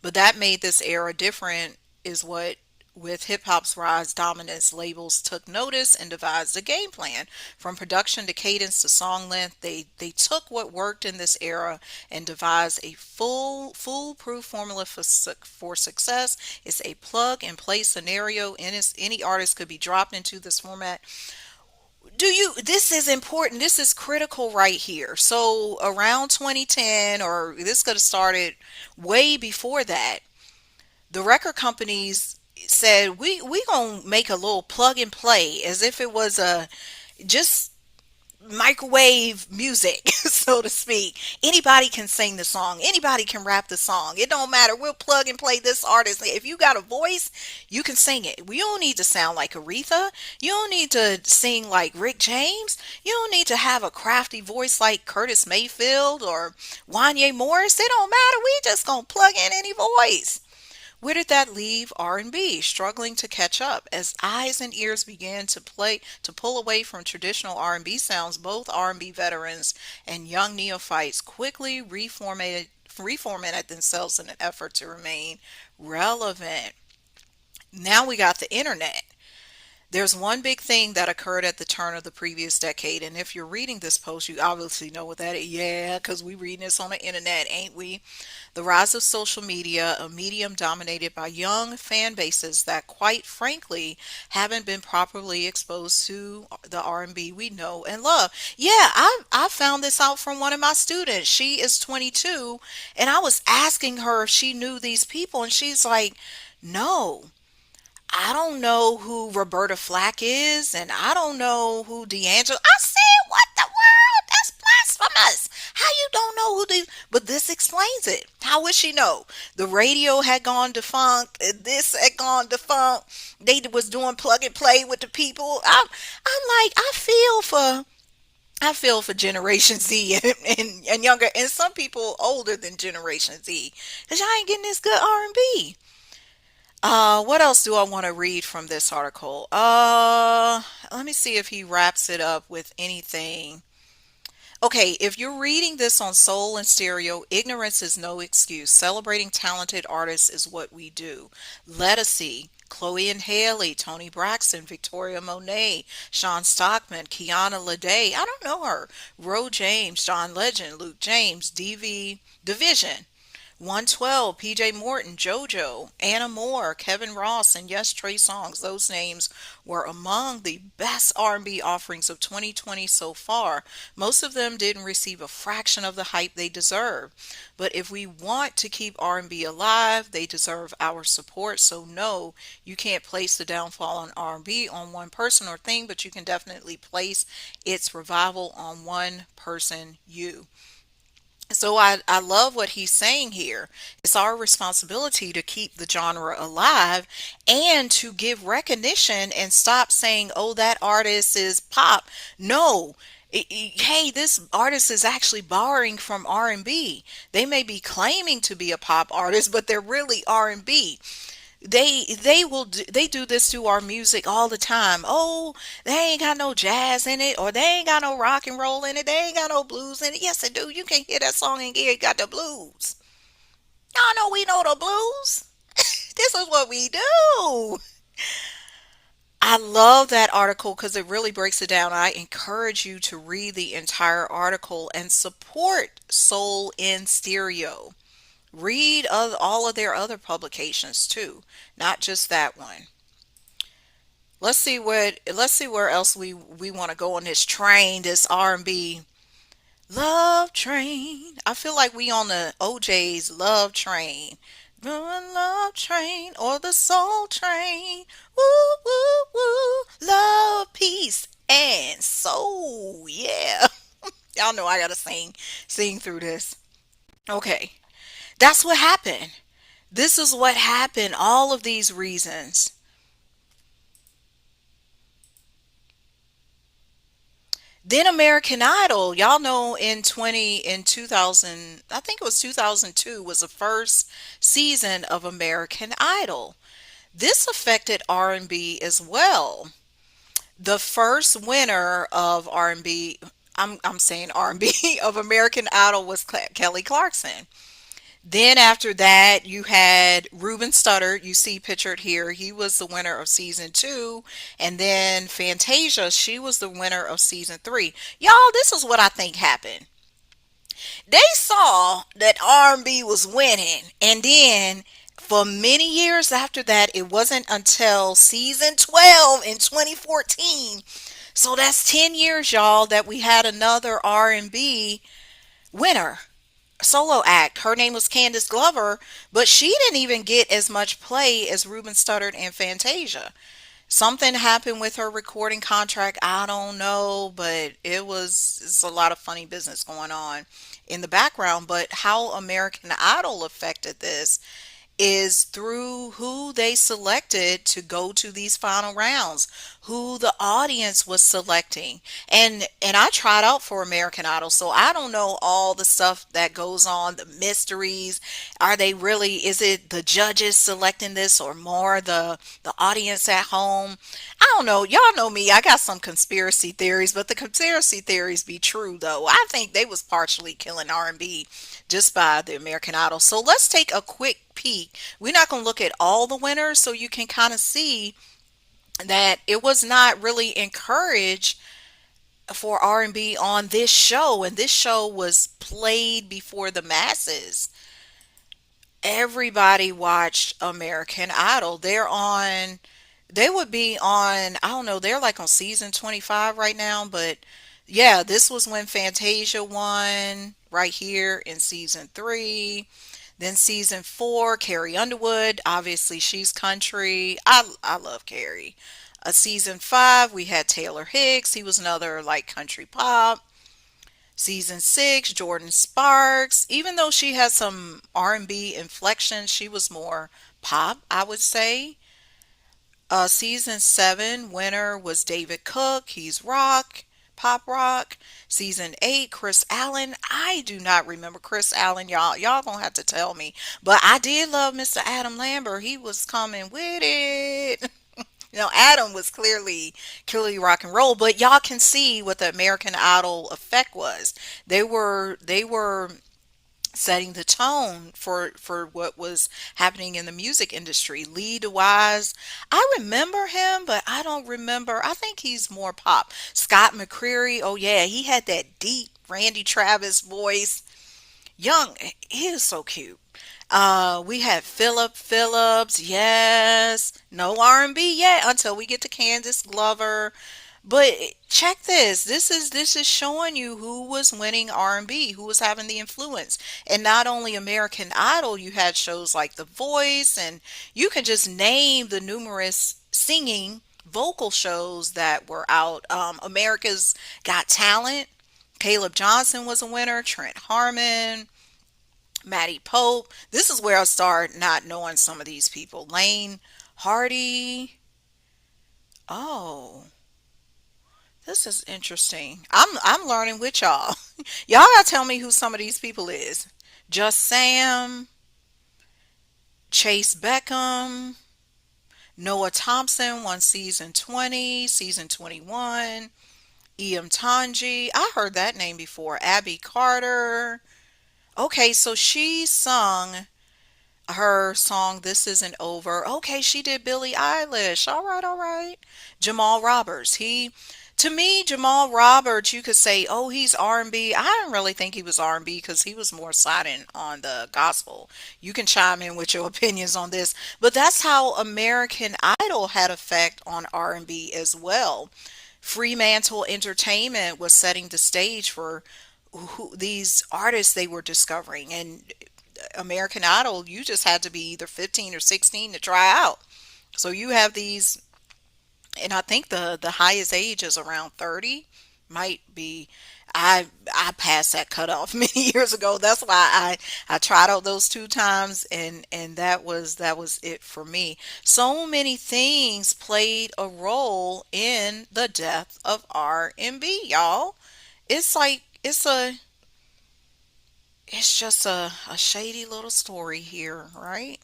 Speaker 1: But that made this era different is what with hip hop's rise dominance, labels took notice and devised a game plan. From production to cadence to song length, they took what worked in this era and devised a foolproof formula for success. It's a plug and play scenario, and any artist could be dropped into this format. This is important, this is critical right here. So around 2010, or this could have started way before that, the record companies said we gonna make a little plug and play, as if it was a just microwave music, so to speak. Anybody can sing the song, anybody can rap the song, it don't matter, we'll plug and play this artist. If you got a voice, you can sing it. We don't need to sound like Aretha, you don't need to sing like Rick James, you don't need to have a crafty voice like Curtis Mayfield or Wanye Morris. It don't matter, we just gonna plug in any voice. Where did that leave R&B, struggling to catch up? As eyes and ears began to pull away from traditional R&B sounds, both R&B veterans and young neophytes quickly reformatted themselves in an effort to remain relevant. Now we got the internet. There's one big thing that occurred at the turn of the previous decade, and if you're reading this post, you obviously know what that is. Yeah, because we reading this on the internet, ain't we? The rise of social media, a medium dominated by young fan bases that, quite frankly, haven't been properly exposed to the R&B we know and love. Yeah, I found this out from one of my students. She is 22, and I was asking her if she knew these people, and she's like, no. I don't know who Roberta Flack is, and I don't know who D'Angelo. I said, what the world? That's blasphemous. How you don't know who these? But this explains it. How would she know? The radio had gone defunct. This had gone defunct. They was doing plug and play with the people. I'm like, I feel for Generation Z and younger, and some people older than Generation Z, because y'all ain't getting this good R&B. What else do I want to read from this article? Let me see if he wraps it up with anything. Okay, if you're reading this on Soul and Stereo, ignorance is no excuse. Celebrating talented artists is what we do. Lettucey, Chloe and Haley, Tony Braxton, Victoria Monet, Sean Stockman, Kiana Lede. I don't know her. Ro James, John Legend, Luke James, DV Division. 112, PJ Morton, JoJo, Anna Moore, Kevin Ross, and yes, Trey Songz. Those names were among the best R&B offerings of 2020 so far. Most of them didn't receive a fraction of the hype they deserve. But if we want to keep R&B alive, they deserve our support. So no, you can't place the downfall on R&B on one person or thing, but you can definitely place its revival on one person, you. So I love what he's saying here. It's our responsibility to keep the genre alive and to give recognition and stop saying, oh, that artist is pop. No. Hey, this artist is actually borrowing from R&B. They may be claiming to be a pop artist, but they're really R&B. They do this to our music all the time. Oh, they ain't got no jazz in it, or they ain't got no rock and roll in it, they ain't got no blues in it. Yes, they do. You can hear that song and hear it got the blues. Y'all know we know the blues. This is what we do. I love that article because it really breaks it down. I encourage you to read the entire article and support Soul in Stereo. Read all of their other publications too, not just that one. Let's see where else we want to go on this train, this R&B love train. I feel like we on the OJ's love train. Love train or the soul train. Woo woo woo. Love, peace, and soul. Yeah. Y'all know I gotta sing through this. Okay. That's what happened. This is what happened. All of these reasons. Then American Idol, y'all know in 2000, I think it was 2002 was the first season of American Idol. This affected R&B as well. The first winner of R&B, I'm saying R&B of American Idol was Kelly Clarkson. Then after that, you had Ruben Studdard. You see pictured here. He was the winner of season two. And then Fantasia, she was the winner of season three. Y'all, this is what I think happened. They saw that R&B was winning. And then for many years after that, it wasn't until season 12 in 2014. So that's 10 years, y'all, that we had another R&B winner solo act. Her name was Candace Glover, but she didn't even get as much play as Ruben Studdard and Fantasia. Something happened with her recording contract. I don't know, but it's a lot of funny business going on in the background. But how American Idol affected this is through who they selected to go to these final rounds, who the audience was selecting. And I tried out for American Idol, so I don't know all the stuff that goes on, the mysteries. Are they really, is it the judges selecting this or more the audience at home? I don't know. Y'all know me. I got some conspiracy theories, but the conspiracy theories be true though. I think they was partially killing R&B just by the American Idol. So let's take a quick peek. We're not going to look at all the winners so you can kind of see that it was not really encouraged for R&B on this show, and this show was played before the masses. Everybody watched American Idol. They would be on, I don't know, they're like on season 25 right now, but yeah, this was when Fantasia won right here in season 3. Then season 4, Carrie Underwood, obviously she's country. I love Carrie. Season 5, we had Taylor Hicks. He was another like country pop. Season 6, Jordan Sparks. Even though she had some R&B inflection, she was more pop, I would say. Season 7 winner was David Cook. He's rock, pop rock. Season 8, Chris Allen. I do not remember Chris Allen, y'all. Y'all gonna have to tell me. But I did love Mr. Adam Lambert. He was coming with it. You know, Adam was clearly rock and roll, but y'all can see what the American Idol effect was. They were setting the tone for what was happening in the music industry. Lee DeWise, I remember him, but I don't remember. I think he's more pop. Scott McCreery, oh yeah, he had that deep Randy Travis voice. Young, he was so cute. We had Philip Phillips, yes. No R&B yet until we get to Candace Glover. But check this. This is showing you who was winning R&B, who was having the influence. And not only American Idol, you had shows like The Voice, and you can just name the numerous singing vocal shows that were out. America's Got Talent. Caleb Johnson was a winner. Trent Harmon, Maddie Pope. This is where I start not knowing some of these people. Lane Hardy. Oh, this is interesting. I'm learning with y'all. Y'all gotta tell me who some of these people is. Just Sam, Chase Beckham, Noah Thompson won season 20, season 21. Iam Tanji. I heard that name before. Abby Carter. Okay, so she sung her song This Isn't Over. Okay, she did Billie Eilish. All right, all right. Jamal Roberts. He To me, Jamal Roberts, you could say, "Oh, he's R&B." I didn't really think he was R&B because he was more siding on the gospel. You can chime in with your opinions on this, but that's how American Idol had effect on R&B as well. Fremantle Entertainment was setting the stage for these artists they were discovering, and American Idol, you just had to be either 15 or 16 to try out. So you have these, and I think the highest age is around 30. Might be. I passed that cutoff many years ago. That's why I tried out those two times, and that was it for me. So many things played a role in the death of R&B, y'all. It's like it's just a shady little story here, right?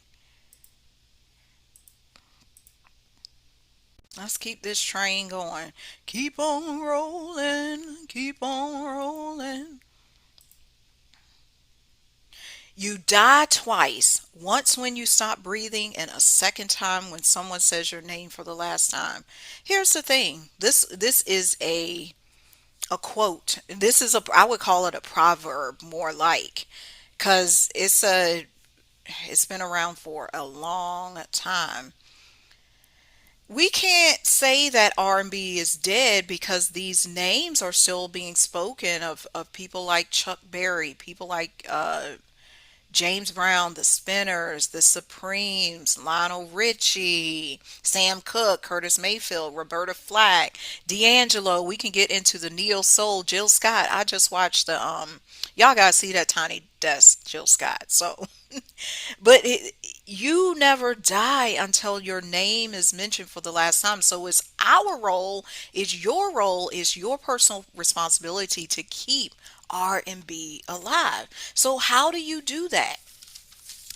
Speaker 1: Let's keep this train going. Keep on rolling, keep on rolling. You die twice. Once when you stop breathing, and a second time when someone says your name for the last time. Here's the thing. This is a quote. This is a I would call it a proverb more like, cuz it's been around for a long time. We can't say that R&B is dead because these names are still being spoken of people like Chuck Berry, people like James Brown, the Spinners, the Supremes, Lionel Richie, Sam Cooke, Curtis Mayfield, Roberta Flack, D'Angelo. We can get into the neo soul, Jill Scott. I just watched the y'all gotta see that Tiny Desk Jill Scott. So but you never die until your name is mentioned for the last time. So it's our role, is your personal responsibility to keep R&B alive. So how do you do that?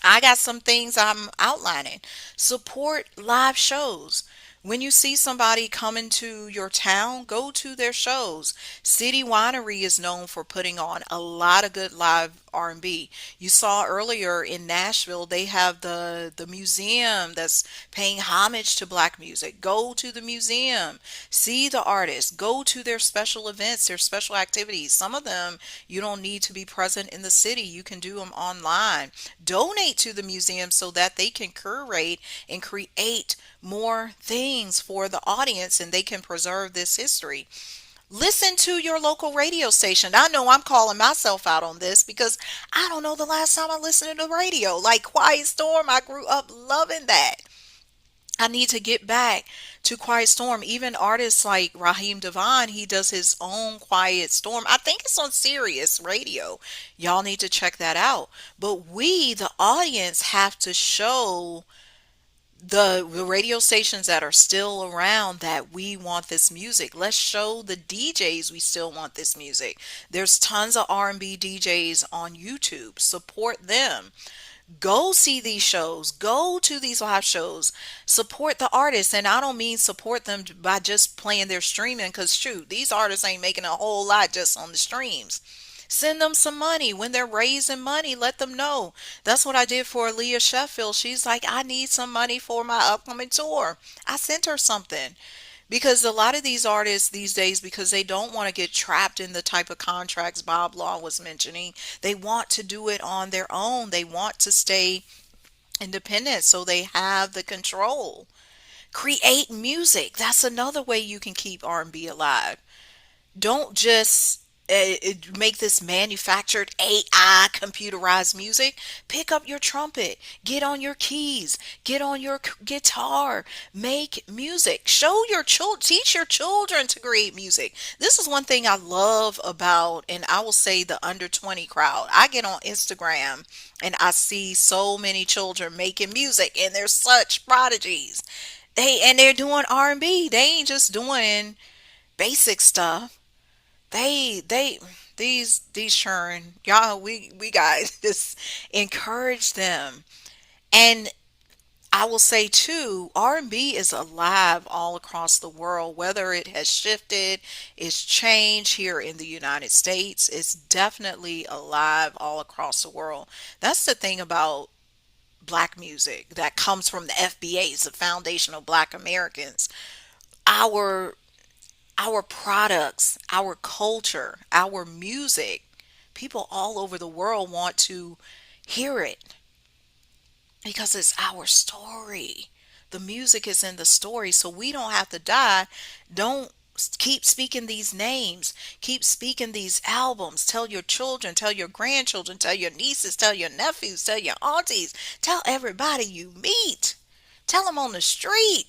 Speaker 1: I got some things I'm outlining. Support live shows. When you see somebody coming to your town, go to their shows. City Winery is known for putting on a lot of good live R&B. You saw earlier in Nashville, they have the museum that's paying homage to black music. Go to the museum, see the artists, go to their special events, their special activities. Some of them you don't need to be present in the city. You can do them online. Donate to the museum so that they can curate and create more things for the audience and they can preserve this history. Listen to your local radio station. I know I'm calling myself out on this because I don't know the last time I listened to the radio. Like Quiet Storm, I grew up loving that. I need to get back to Quiet Storm. Even artists like Raheem Devon, he does his own Quiet Storm. I think it's on Sirius Radio. Y'all need to check that out. But we, the audience, have to show the radio stations that are still around that we want this music. Let's show the DJs we still want this music. There's tons of R&B DJs on YouTube. Support them. Go see these shows. Go to these live shows. Support the artists. And I don't mean support them by just playing their streaming because shoot, these artists ain't making a whole lot just on the streams. Send them some money. When they're raising money, let them know. That's what I did for Leah Sheffield. She's like, I need some money for my upcoming tour. I sent her something. Because a lot of these artists these days, because they don't want to get trapped in the type of contracts Bob Law was mentioning, they want to do it on their own. They want to stay independent so they have the control. Create music. That's another way you can keep R&B alive. Don't just make this manufactured AI computerized music. Pick up your trumpet, get on your keys, get on your guitar, make music. Show your children, teach your children to create music. This is one thing I love about, and I will say, the under 20 crowd. I get on Instagram and I see so many children making music, and they're such prodigies. They're doing R&B. They ain't just doing basic stuff. They these churn, y'all, we got just encourage them. And I will say too, R&B is alive all across the world. Whether it has shifted, it's changed here in the United States, it's definitely alive all across the world. That's the thing about black music that comes from the FBAs, the Foundation of Black Americans. Our our products, our culture, our music, people all over the world want to hear it because it's our story. The music is in the story, so we don't have to die. Don't keep speaking these names. Keep speaking these albums. Tell your children, tell your grandchildren, tell your nieces, tell your nephews, tell your aunties, tell everybody you meet. Tell them on the street.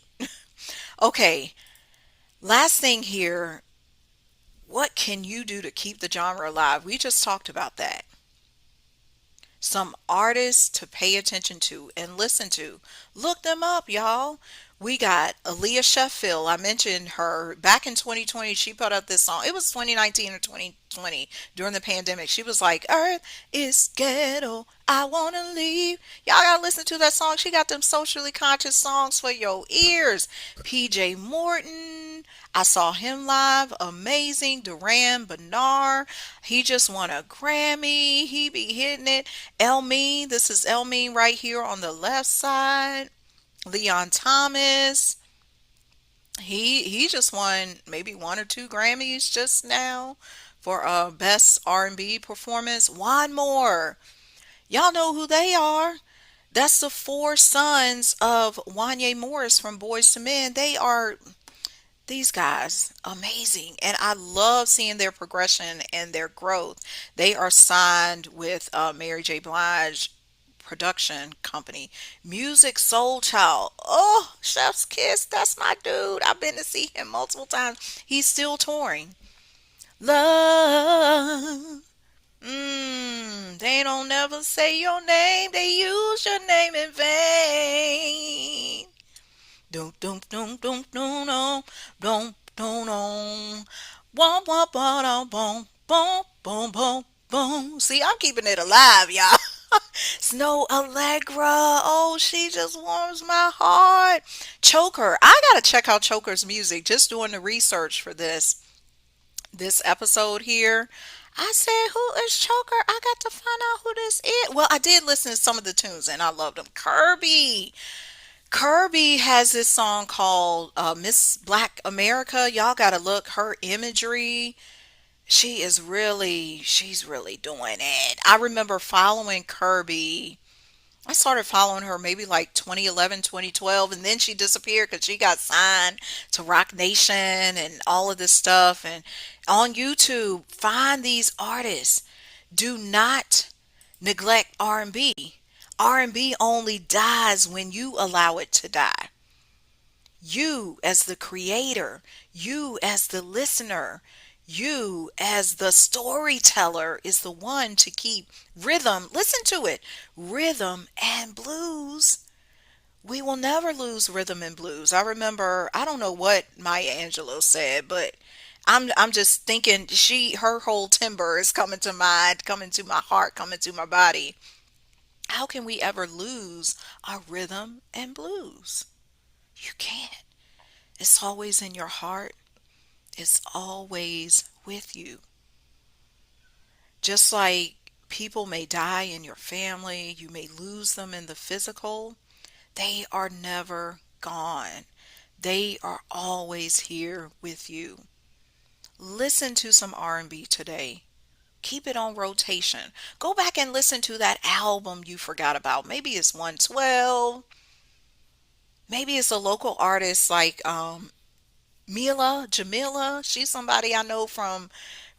Speaker 1: Okay, last thing here. What can you do to keep the genre alive? We just talked about that. Some artists to pay attention to and listen to. Look them up, y'all. We got Aaliyah Sheffield. I mentioned her back in 2020. She put out this song. It was 2019 or 2020 during the pandemic. She was like, Earth is ghetto. I want to leave. Y'all got to listen to that song. She got them socially conscious songs for your ears. PJ Morton. I saw him live. Amazing. Duran Bernard. He just won a Grammy. He be hitting it. Elmine. This is Elmine right here on the left side. Leon Thomas. He just won maybe one or two Grammys just now for best R&B performance. One more. Y'all know who they are. That's the four sons of Wanye Morris from Boys to Men. They are these guys amazing, and I love seeing their progression and their growth. They are signed with Mary J. Blige production company, Music Soul Child. Oh, Chef's Kiss, that's my dude. I've been to see him multiple times. He's still touring. Love. They don't never say your name. They use your name in vain. Don't don't don't don't don't don't don't don't. Womp womp womp boom boom boom boom boom. See, I'm keeping it alive, y'all. Snow Allegra. Oh, she just warms my heart. Choker. I gotta check out Choker's music. Just doing the research for this episode here. I said, who is Choker? I got to find out who this is. Well, I did listen to some of the tunes and I loved them. Kirby. Kirby has this song called Miss Black America. Y'all gotta look her imagery. She's really doing it. I remember following Kirby. I started following her maybe like 2011, 2012, and then she disappeared because she got signed to Rock Nation and all of this stuff. And on YouTube, find these artists. Do not neglect R&B. R&B only dies when you allow it to die. You as the creator, you as the listener, you as the storyteller is the one to keep rhythm. Listen to it. Rhythm and blues. We will never lose rhythm and blues. I remember, I don't know what Maya Angelou said, but I'm just thinking her whole timbre is coming to mind, coming to my heart, coming to my body. How can we ever lose our rhythm and blues? You can't. It's always in your heart. It's always with you. Just like people may die in your family, you may lose them in the physical, they are never gone. They are always here with you. Listen to some R&B today. Keep it on rotation. Go back and listen to that album you forgot about. Maybe it's 112. Maybe it's a local artist like Jamila. She's somebody I know from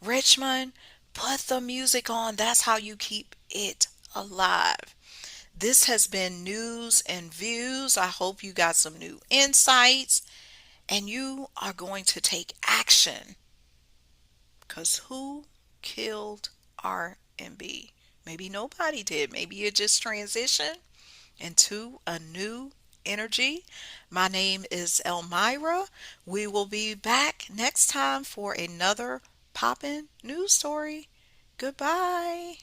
Speaker 1: Richmond. Put the music on. That's how you keep it alive. This has been News and Views. I hope you got some new insights and you are going to take action. Because who killed R&B? Maybe nobody did. Maybe it just transitioned into a new energy. My name is Elmira. We will be back next time for another poppin' news story. Goodbye.